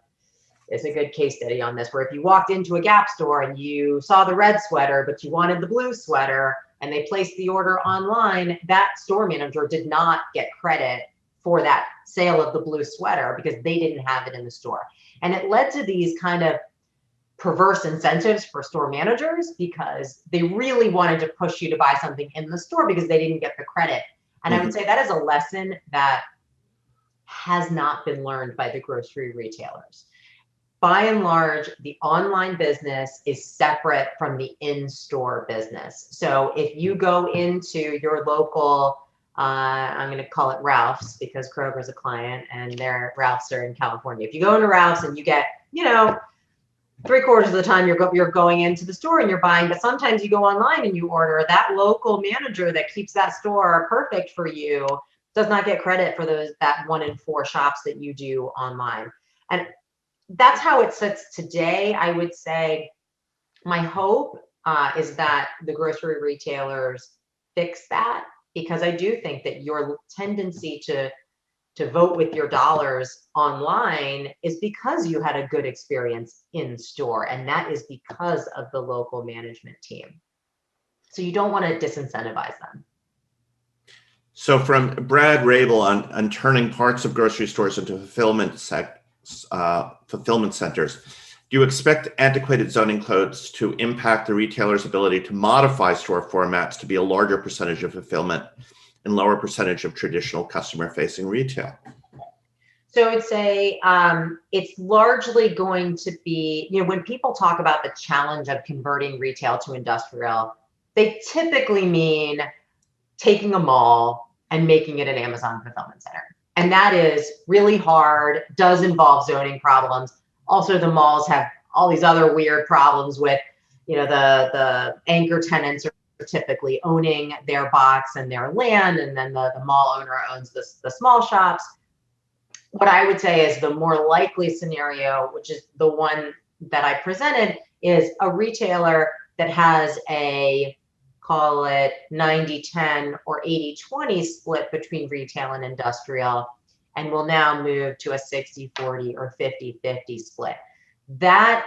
good case study on this, where if you walked into a Gap store and you saw the red sweater, but you wanted the blue sweater, and they placed the order online, that store manager did not get credit for that sale of the blue sweater because they didn't have it in the store. And it led to these kind of perverse incentives for store managers because they really wanted to push you to buy something in the store because they didn't get the credit. And I would say that is a lesson that has not been learned by the grocery retailers. By and large, the online business is separate from the in-store business. So if you go into your local, I'm going to call it Ralph's because Kroger's a client and their Ralph's are in California. If you go into Ralph's and you get, 3/4 of the time you're going into the store and you're buying, but sometimes you go online and you order, that local manager that keeps that store perfect for you does not get credit for that 1 in 4 shops that you do online. And that's how it sits today. I would say my hope is that the grocery retailers fix that, because I do think that your tendency to vote with your dollars online is because you had a good experience in store, and that is because of the local management team. So you don't want to disincentivize them. So from Brad Rabel on turning parts of grocery stores into fulfillment centers, do you expect antiquated zoning codes to impact the retailer's ability to modify store formats to be a larger percentage of fulfillment and lower percentage of traditional customer-facing retail? So I would say it's largely going to be, when people talk about the challenge of converting retail to industrial, they typically mean taking a mall and making it an Amazon fulfillment center. And that is really hard, does involve zoning problems. Also, the malls have all these other weird problems with, the anchor tenants are typically owning their box and their land, and then the mall owner owns the small shops. What I would say is the more likely scenario, which is the one that I presented, is a retailer that has a, call it 90-10 or 80-20 split between retail and industrial, and will now move to a 60-40 or 50-50 split. That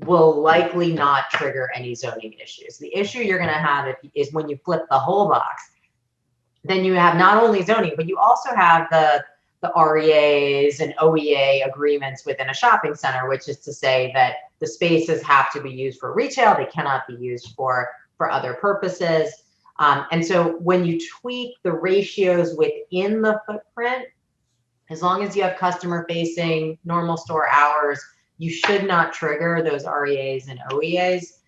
will likely not trigger any zoning issues. The issue you're going to have is when you flip the whole box, then you have not only zoning, but you also have the REAs and OEA agreements within a shopping center, which is to say that the spaces have to be used for retail. They cannot be used for other purposes. And so when you tweak the ratios within the footprint, as long as you have customer facing normal store hours, you should not trigger those REAs and OEAs.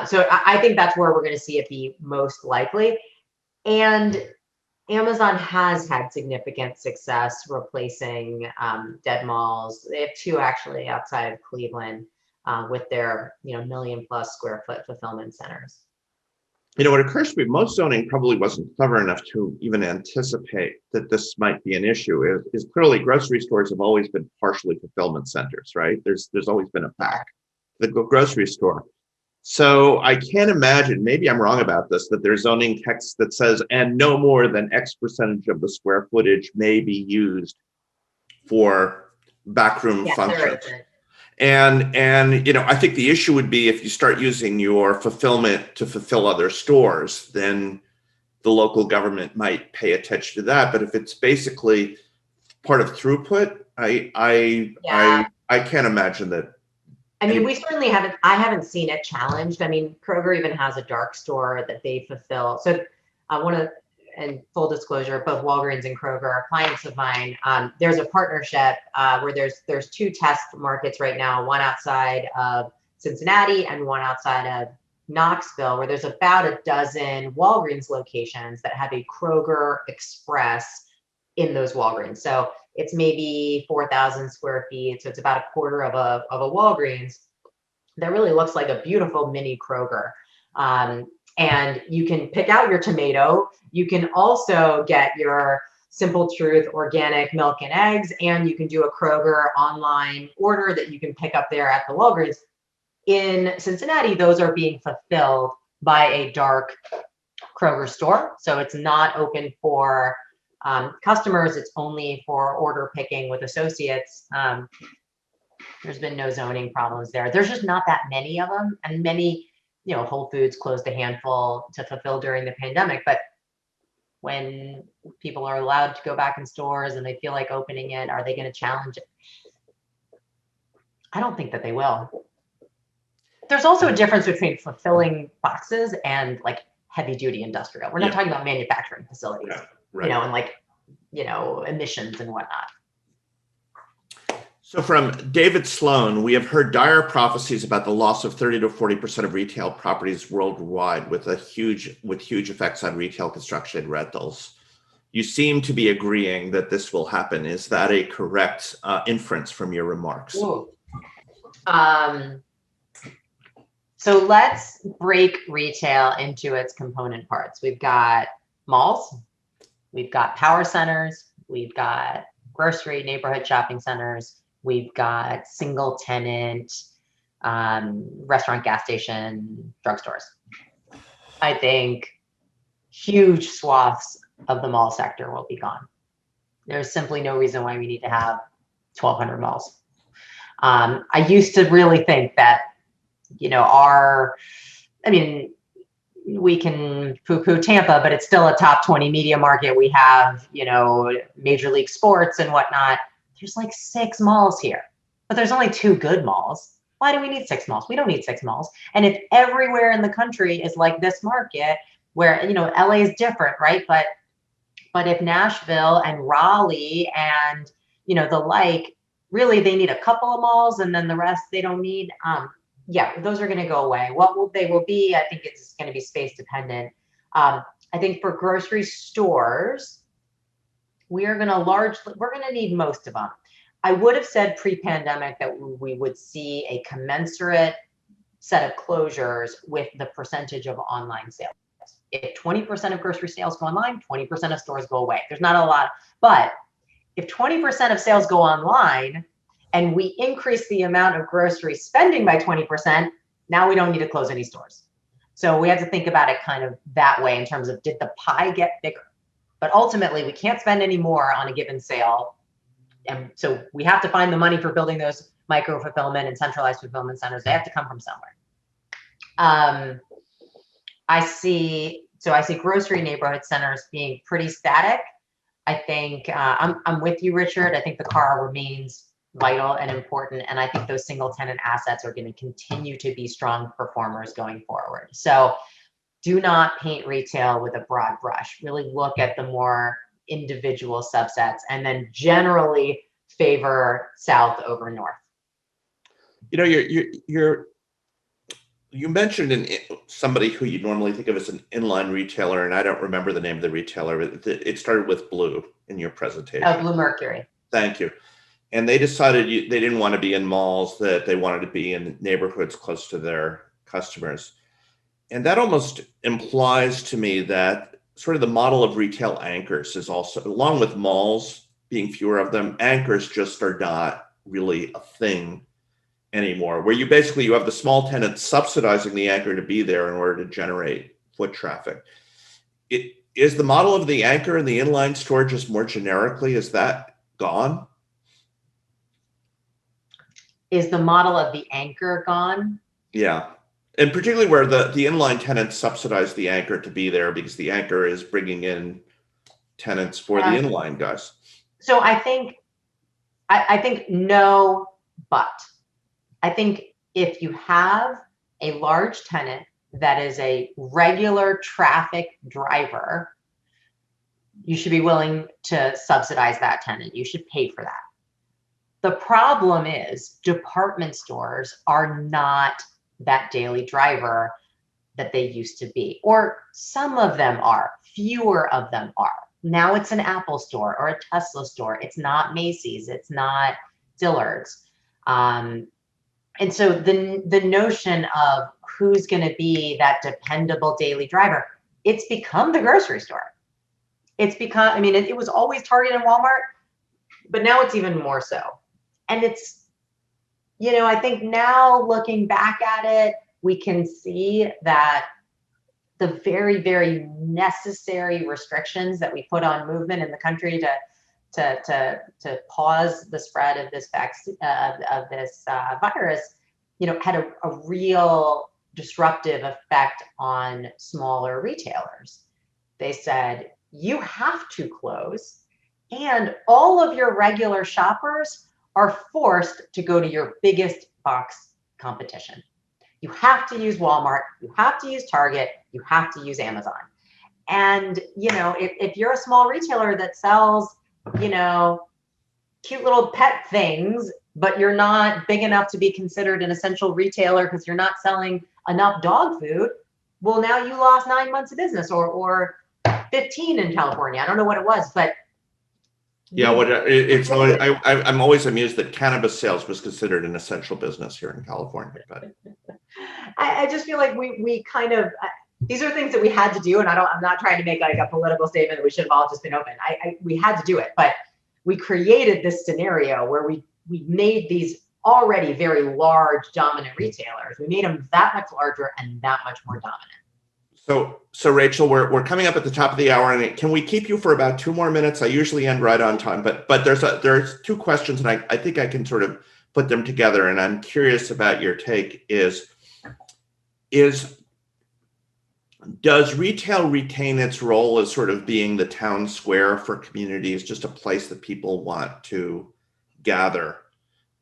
So I think that's where we're going to see it be most likely. And Amazon has had significant success replacing dead malls. They have 2 actually outside of Cleveland with their million+ square foot fulfillment centers. What occurs to me, most zoning probably wasn't clever enough to even anticipate that this might be an issue. Is clearly grocery stores have always been partially fulfillment centers, right? There's always been a back the grocery store. So I can't imagine, maybe I'm wrong about this, that there's zoning text that says, and no more than X percentage of the square footage may be used for backroom functions. And I think the issue would be if you start using your fulfillment to fulfill other stores, then the local government might pay attention to that. But if it's basically part of throughput, I I can't imagine that. I mean, we certainly haven't, I haven't seen it challenged. I mean, Kroger even has a dark store that they fulfill. So and full disclosure, both Walgreens and Kroger are clients of mine. There's a partnership where there's two test markets right now, one outside of Cincinnati and one outside of Knoxville, where there's about a dozen Walgreens locations that have a Kroger Express in those Walgreens. So it's maybe 4,000 square feet. So it's about a quarter of a Walgreens that really looks like a beautiful mini Kroger. And you can pick out your tomato. You can also get your Simple Truth organic milk and eggs, and you can do a Kroger online order that you can pick up there at the Walgreens. In Cincinnati, those are being fulfilled by a dark Kroger store. So it's not open for customers. It's only for order picking with associates. There's been no zoning problems there. There's just not that many of them, and many, Whole Foods closed a handful to fulfill during the pandemic. But when people are allowed to go back in stores and they feel like opening it, are they going to challenge it? I don't think that they will. There's also a difference between fulfilling boxes and like heavy duty industrial. We're not talking about manufacturing facilities, right. And emissions and whatnot. So from David Sloan, we have heard dire prophecies about the loss of 30 to 40% of retail properties worldwide with huge effects on retail construction and rentals. You seem to be agreeing that this will happen. Is that a correct inference from your remarks? So let's break retail into its component parts. We've got malls, we've got power centers, we've got grocery neighborhood shopping centers, we've got single tenant restaurant, gas station, drugstores. I think huge swaths of the mall sector will be gone. There's simply no reason why we need to have 1,200 malls. I used to really think that, we can poo-poo Tampa, but it's still a top 20 media market. We have, Major League Sports and whatnot. There's like 6 malls here, but there's only 2 good malls. Why do we need 6 malls? We don't need 6 malls. And if everywhere in the country is like this market where, LA is different, right? But if Nashville and Raleigh and, the like, really they need a couple of malls and then the rest they don't need. Those are going to go away. What they will be, I think it's going to be space dependent. I think for grocery stores, we're going to need most of them. I would have said pre-pandemic that we would see a commensurate set of closures with the percentage of online sales. If 20% of grocery sales go online, 20% of stores go away. There's not a lot, but if 20% of sales go online and we increase the amount of grocery spending by 20%, now we don't need to close any stores. So we have to think about it kind of that way in terms of, did the pie get bigger? But ultimately, we can't spend any more on a given sale. And so we have to find the money for building those micro fulfillment and centralized fulfillment centers. They have to come from somewhere. I see grocery neighborhood centers being pretty static. I think I'm with you, Richard. I think the car remains vital and important. And I think those single tenant assets are going to continue to be strong performers going forward. So do not paint retail with a broad brush. Really look at the more individual subsets and then generally favor south over north. You mentioned somebody who you normally think of as an inline retailer, and I don't remember the name of the retailer. It started with Blue in your presentation. Oh, Blue Mercury. Thank you. And they decided they didn't want to be in malls, that they wanted to be in neighborhoods close to their customers. And that almost implies to me that sort of the model of retail anchors is also, along with malls being fewer of them, anchors just are not really a thing anymore, where you have the small tenants subsidizing the anchor to be there in order to generate foot traffic. Is the model of the anchor and the inline store just more generically, is that gone? Is the model of the anchor gone? Yeah. And particularly where the inline tenants subsidize the anchor to be there because the anchor is bringing in tenants for the inline guys. So I think no But I think if you have a large tenant that is a regular traffic driver, you should be willing to subsidize that tenant. You should pay for that. The problem is department stores are not that daily driver that they used to be, or some of them are, fewer of them are. Now it's an Apple store or a Tesla store. It's not Macy's, it's not Dillard's. And so the notion of who's going to be that dependable daily driver, it's become the grocery store. It's become, I mean, it was always Target and Walmart, but now it's even more so. And it's, you know, I think now looking back at it, we can see that the very, very necessary restrictions that we put on movement in the country to pause the spread of this virus, you know, had a real disruptive effect on smaller retailers. They said, you have to close, and all of your regular shoppers are forced to go to your biggest box competition. You have to use Walmart, you have to use Target, you have to use Amazon. And, you know, if you're a small retailer that sells, you know, cute little pet things, but you're not big enough to be considered an essential retailer because you're not selling enough dog food, well, now you lost 9 months of business, or 15 in California. I don't know what it was, but yeah, it's always, I'm always amused that cannabis sales was considered an essential business here in California. But I just feel like we kind of, these are things that we had to do, and I'm not trying to make like a political statement that we should have all just been open. We had to do it, but we created this scenario where we made these already very large dominant retailers. We made them that much larger and that much more dominant. So Rachel, we're coming up at the top of the hour, and can we keep you for about 2 more minutes? I usually end right on time, but there's 2 questions, and I think I can sort of put them together, and I'm curious about your take. Does retail retain its role as sort of being the town square for communities, just a place that people want to gather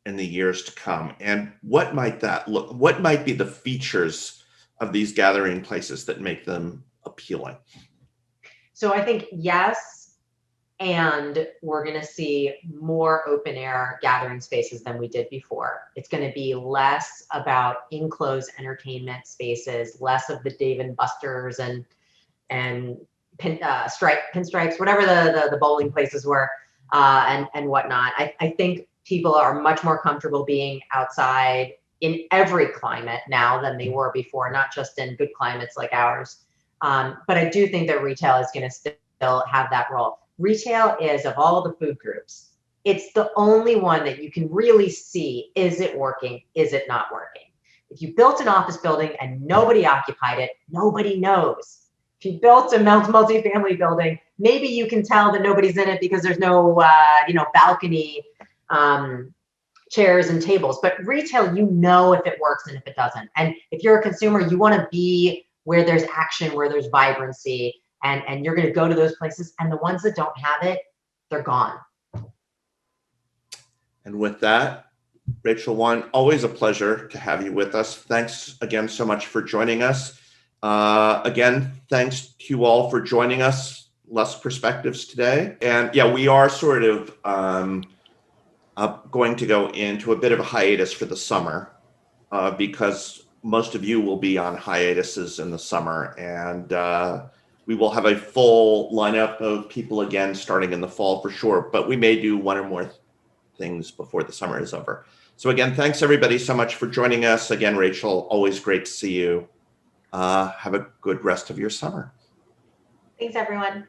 in the years to come? And what might that look? What might be the features of these gathering places that make them appealing? So I think yes, and we're going to see more open air gathering spaces than we did before. It's going to be less about enclosed entertainment spaces, less of the Dave & Buster's and pinstripes, whatever the bowling places were, and whatnot. I think people are much more comfortable being outside in every climate now than they were before, not just in good climates like ours. But I do think that retail is going to still have that role. Retail is, of all the food groups, it's the only one that you can really see, is it working? Is it not working? If you built an office building and nobody occupied it, nobody knows. If you built a multi-family building, maybe you can tell that nobody's in it because there's no, balcony, chairs and tables. But retail, you know if it works and if it doesn't. And if you're a consumer, you want to be where there's action, where there's vibrancy, and you're going to go to those places. And the ones that don't have it, they're gone. And with that, Rachel Wein, always a pleasure to have you with us. Thanks again so much for joining us. Again, thanks to you all for joining us, Lusk Perspectives today. And yeah, we are sort of going to go into a bit of a hiatus for the summer because most of you will be on hiatuses in the summer, and we will have a full lineup of people again starting in the fall for sure, but we may do 1 or more things before the summer is over. So again, thanks everybody so much for joining us. Again, Rachel, always great to see you. Have a good rest of your summer. Thanks, everyone.